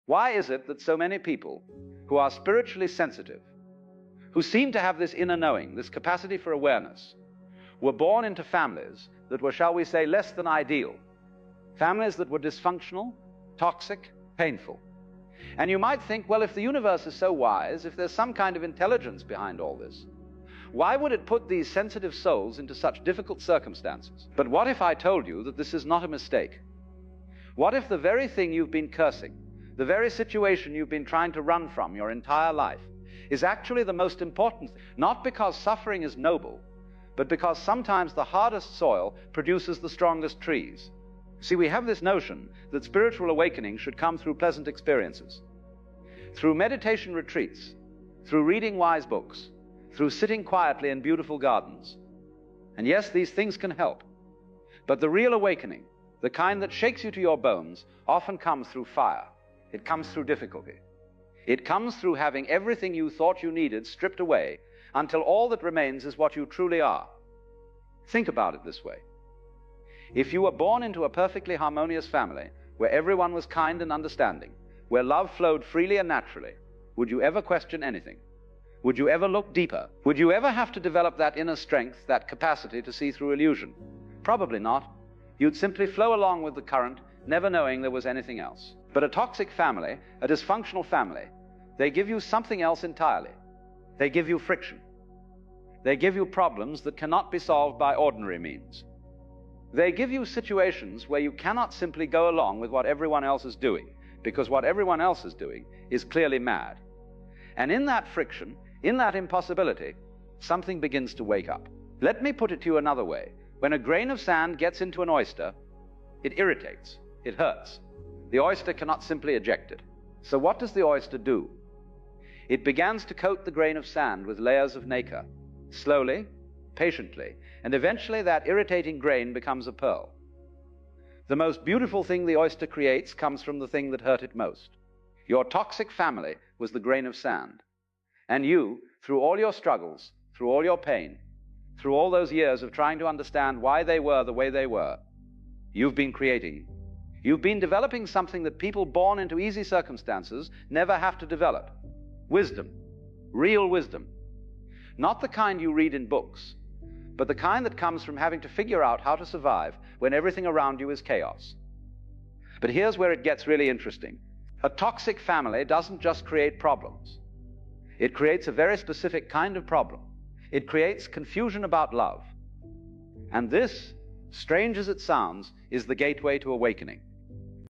Why is it that so many people who are spiritually sensitive, who seem to have this inner knowing, this capacity for awareness, were born into families that were, shall we say, less than ideal, families that were dysfunctional, toxic, painful? And you might think, well, if the universe is so wise, if there's some kind of intelligence behind all this, why would it put these sensitive souls into such difficult circumstances? But what if I told you that this is not a mistake? What if the very thing you've been cursing, the very situation you've been trying to run from your entire life, is actually the most important thing? Not because suffering is noble, but because sometimes the hardest soil produces the strongest trees. See, we have this notion that spiritual awakening should come through pleasant experiences, through meditation retreats, through reading wise books, through sitting quietly in beautiful gardens. And yes, these things can help. But the real awakening, the kind that shakes you to your bones, often comes through fire. It comes through difficulty. It comes through having everything you thought you needed stripped away until all that remains is what you truly are. Think about it this way. If you were born into a perfectly harmonious family, where everyone was kind and understanding, where love flowed freely and naturally, would you ever question anything? Would you ever look deeper? Would you ever have to develop that inner strength, that capacity to see through illusion? Probably not. You'd simply flow along with the current, never knowing there was anything else. But a toxic family, a dysfunctional family, they give you something else entirely. They give you friction. They give you problems that cannot be solved by ordinary means. They give you situations where you cannot simply go along with what everyone else is doing, because what everyone else is doing is clearly mad. And in that friction, in that impossibility, something begins to wake up. Let me put it to you another way. When a grain of sand gets into an oyster, it irritates, it hurts. The oyster cannot simply eject it. So what does the oyster do? It begins to coat the grain of sand with layers of nacre, slowly, patiently, and eventually that irritating grain becomes a pearl. The most beautiful thing the oyster creates comes from the thing that hurt it most. Your toxic family was the grain of sand. And you, through all your struggles, through all your pain, through all those years of trying to understand why they were the way they were, you've been creating. You've been developing something that people born into easy circumstances never have to develop. Wisdom. Real wisdom. Not the kind you read in books, but the kind that comes from having to figure out how to survive when everything around you is chaos. But here's where it gets really interesting. A toxic family doesn't just create problems. It creates a very specific kind of problem. It creates confusion about love. And this, strange as it sounds, is the gateway to awakening.